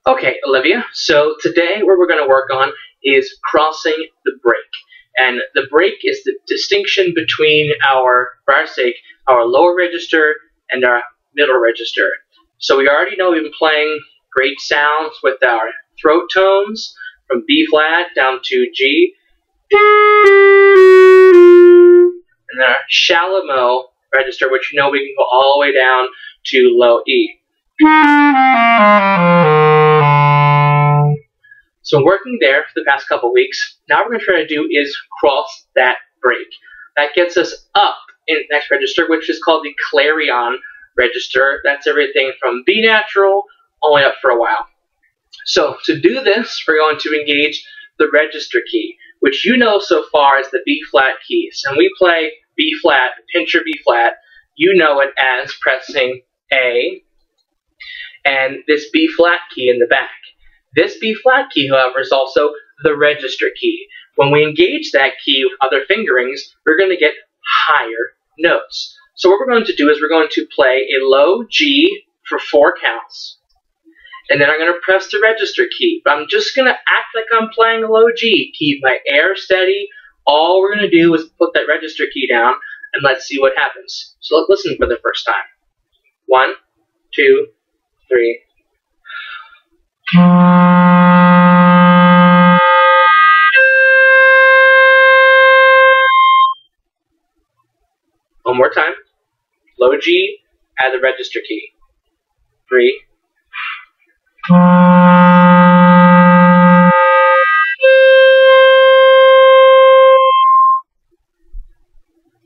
Okay, Olivia, so today what we're going to work on is crossing the break. And the break is the distinction between for our sake, our lower register and our middle register. So we already know we've been playing great sounds with our throat tones from B flat down to G. And then our shallow register, which you know we can go all the way down to low E. So working there for the past couple weeks, now what we're going to try to do is cross that break. That gets us up in the next register, which is called the Clarinet register. That's everything from B natural all the way up for a while. So to do this, we're going to engage the register key, which you know so far is the B flat keys. And we play B flat, pincher B flat. You know it as pressing A and this B flat key in the back. This B flat key, however, is also the register key. When we engage that key with other fingerings, we're going to get higher notes. So what we're going to do is we're going to play a low G for 4 counts. And then I'm going to press the register key. But I'm just going to act like I'm playing a low G. Keep my air steady. All we're going to do is put that register key down, and let's see what happens. So let's listen for the first time. 1, 2, 3. One more time. Low G, add the register key. 3.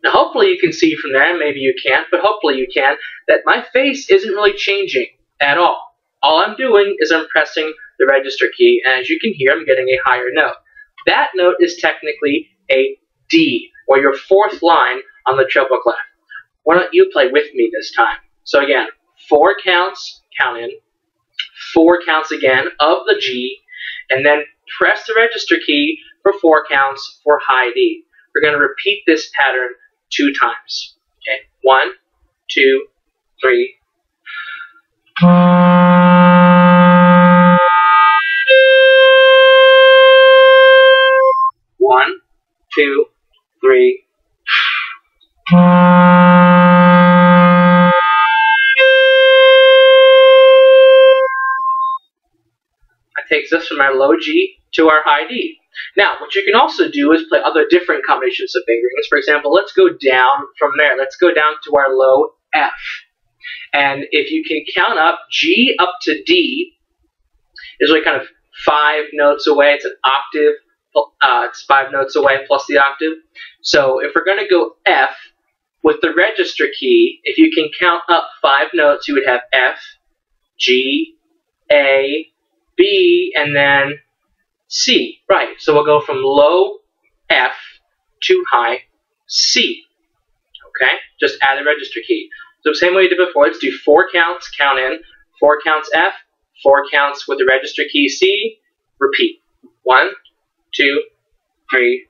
Now hopefully you can see from there, maybe you can't, but hopefully you can, that my face isn't really changing at all. All I'm doing is I'm pressing the register key, and as you can hear, I'm getting a higher note. That note is technically a D, or your 4th line on the treble clef. Why don't you play with me this time? So again, 4 counts, count in, 4 counts again of the G, and then press the register key for 4 counts for high D. We're going to repeat this pattern 2 times. Okay, 1, 2, 3. 1, 2, 3. That takes us from our low G to our high D. Now, what you can also do is play other different combinations of fingerings. For example, let's go down from there. Let's go down to our low F. And if you can count up, G up to D is really kind of 5 notes away. It's an octave. It's 5 notes away plus the octave. So if we're going to go F with the register key, if you can count up 5 notes, you would have F, G, A, B, and then C. Right. So we'll go from low F to high C. Okay? Just add the register key. So the same way we did before, let's do 4 counts, count in, 4 counts F, 4 counts with the register key C, repeat. 1, 2, 3.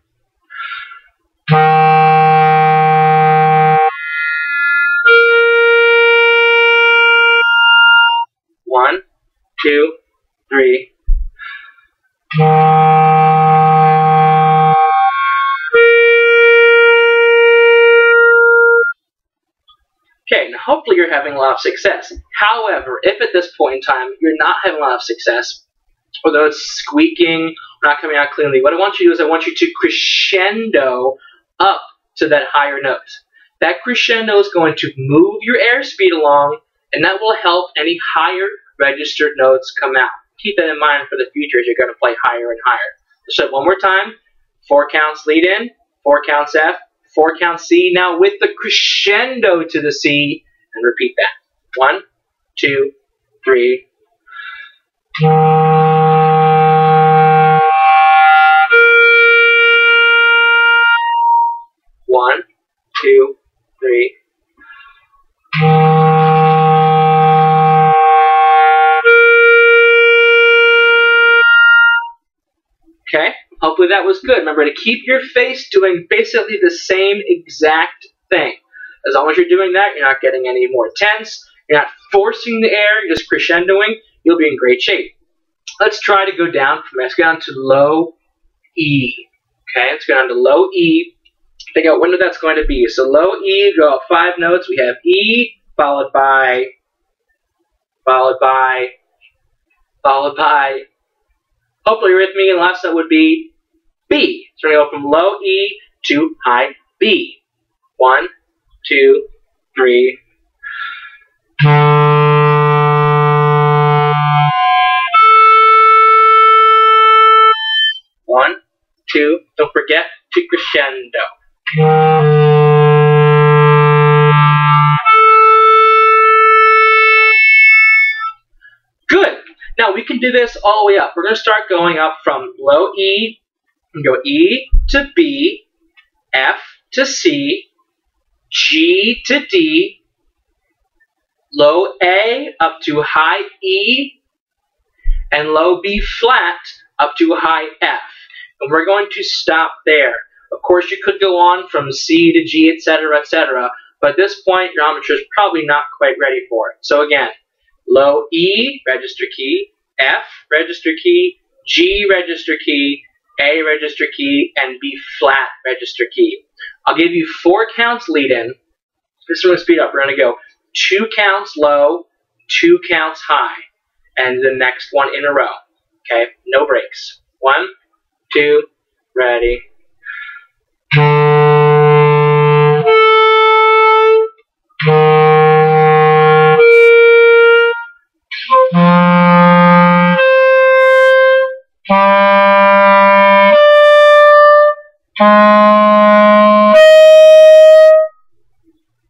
1, 2, 3. Okay, now hopefully you're having a lot of success. However, if at this point in time you're not having a lot of success, although it's squeaking, not coming out cleanly, what I want you to do is I want you to crescendo up to that higher note. That crescendo is going to move your airspeed along, and that will help any higher registered notes come out. Keep that in mind for the future as you're going to play higher and higher. So one more time, 4 counts lead in, 4 counts F, 4 counts C, now with the crescendo to the C, and repeat that. 1, 2, 3. 1, 2, 3. Okay, hopefully that was good. Remember to keep your face doing basically the same exact thing. As long as you're doing that, you're not getting any more tense, you're not forcing the air, you're just crescendoing, you'll be in great shape. let's try to go down from, let's go down to low E. Okay, let's go down to low E. Think out when that's going to be. So low E, go up 5 notes. We have E, followed by, hopefully you're with me, and the last note would be B. So we're going to go from low E to high B. 1, 2, 3. One, two, don't forget to crescendo. Good. Now we can do this all the way up. We're going to start going up from low E, and go E to B, F to C, G to D, low A up to high E, and low B flat up to high F. And we're going to stop there. Of course, you could go on from C to G, etc., etc., but at this point, your amateur is probably not quite ready for it. So again, low E, register key, F, register key, G, register key, A, register key, and B flat, register key. I'll give you 4 counts lead in. This is going to speed up. We're going to go 2 counts low, 2 counts high, and the next one in a row. Okay, no breaks. 1, 2, ready.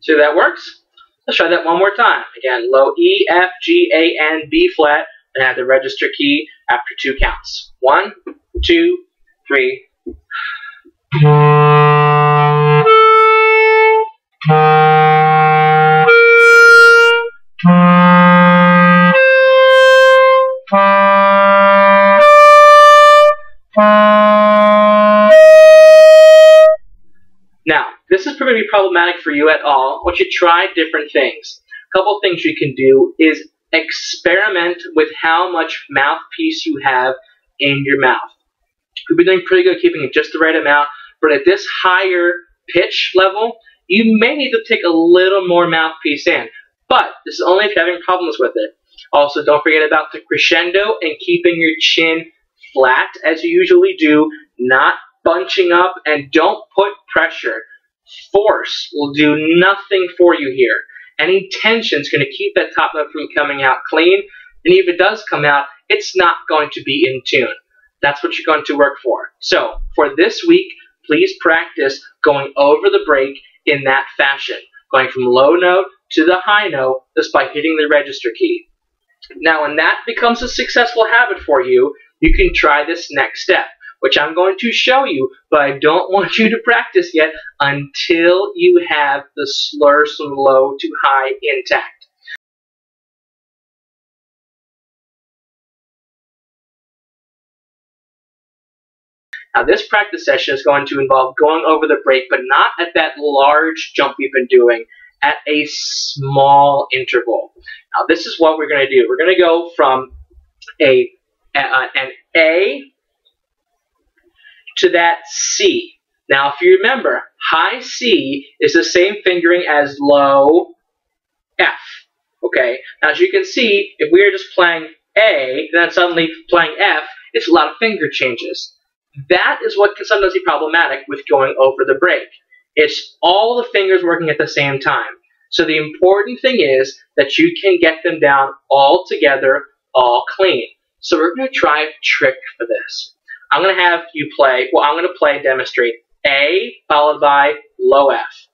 So that works? Let's try that one more time. Again, low E, F, G, A, and B flat, and add the register key after 2 counts. 1, 2, 3. Now, this is going to be problematic for you at all. I want you to try different things. A couple things you can do is experiment with how much mouthpiece you have in your mouth. You've been doing pretty good keeping it just the right amount, but at this higher pitch level, you may need to take a little more mouthpiece in. But this is only if you're having problems with it. Also, don't forget about the crescendo and keeping your chin flat as you usually do, not bunching up, and don't put pressure. Force will do nothing for you here. Any tension is going to keep that top note from coming out clean, and if it does come out, it's not going to be in tune. That's what you're going to work for. So, for this week, please practice going over the break in that fashion, going from low note to the high note just by hitting the register key. Now, when that becomes a successful habit for you, you can try this next step, which I'm going to show you, but I don't want you to practice yet until you have the slurs from low to high intact. Now, this practice session is going to involve going over the break, but not at that large jump we've been doing, at a small interval. Now, this is what we're going to do. We're going to go from an A to that C. Now, if you remember, high C is the same fingering as low F. Okay? Now, as you can see, if we are just playing A, and then suddenly playing F, it's a lot of finger changes. That is what can sometimes be problematic with going over the break. It's all the fingers working at the same time. So the important thing is that you can get them down all together, all clean. So we're going to try a trick for this. I'm going to have you play, well, I'm going to play and demonstrate A followed by low F.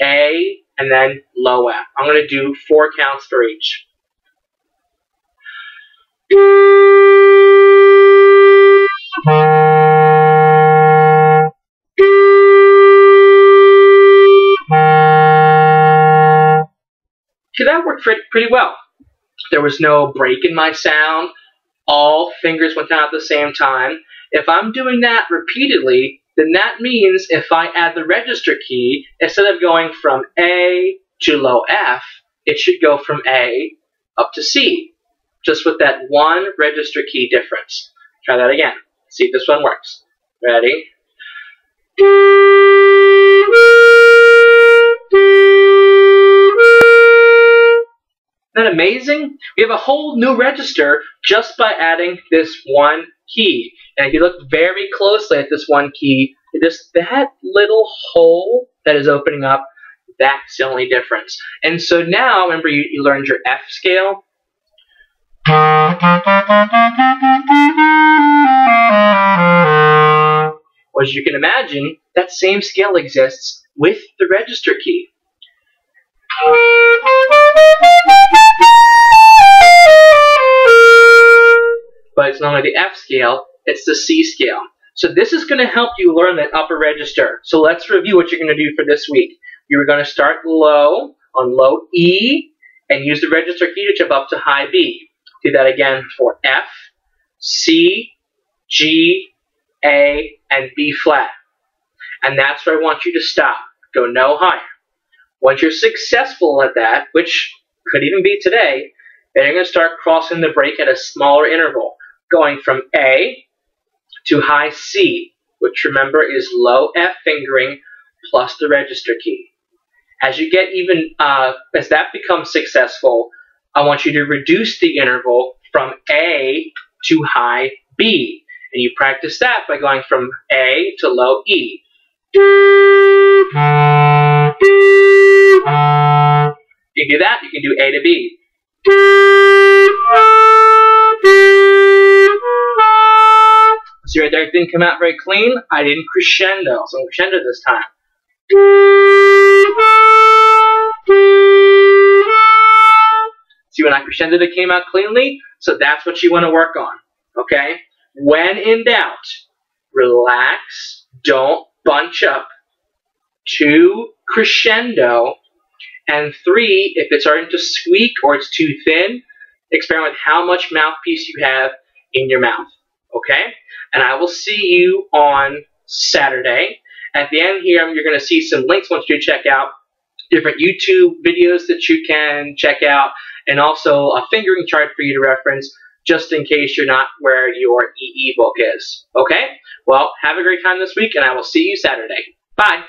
A and then low F. I'm going to do 4 counts for each. Okay, that worked pretty well. There was no break in my sound. All fingers went down at the same time. If I'm doing that repeatedly, then that means if I add the register key, instead of going from A to low F, it should go from A up to C. just with that one register key difference. Try that again. See if this one works. Ready? Isn't that amazing? We have a whole new register just by adding this one key. And if you look very closely at this one key, just that little hole that is opening up, that's the only difference. And so now, remember you learned your F scale? Well, as you can imagine, that same scale exists with the register key. But it's not only the F scale, it's the C scale. So this is going to help you learn that upper register. So let's review what you're going to do for this week. You're going to start low, on low E, and use the register key to jump up to high B. Do that again for F, C, G, A, and B flat. And that's where I want you to stop. Go no higher. Once you're successful at that, which could even be today, then you're going to start crossing the break at a smaller interval, going from A to high C, which remember is low F fingering plus the register key. As you get even, as that becomes successful, I want you to reduce the interval from A to high B. And you practice that by going from A to low E. You can do that, you can do A to B. See right there, it didn't come out very clean. I didn't crescendo, so I'm crescendo this time. See, when I crescendoed, it came out cleanly. So that's what you want to work on. Okay? When in doubt, relax. Don't bunch up. 2, crescendo. And 3, if it's starting to squeak or it's too thin, experiment with how much mouthpiece you have in your mouth. Okay? And I will see you on Saturday. At the end here, you're going to see some links once you check out different YouTube videos that you can check out, and also a fingering chart for you to reference just in case you're not where your EE book is. Okay? Well, have a great time this week, and I will see you Saturday. Bye!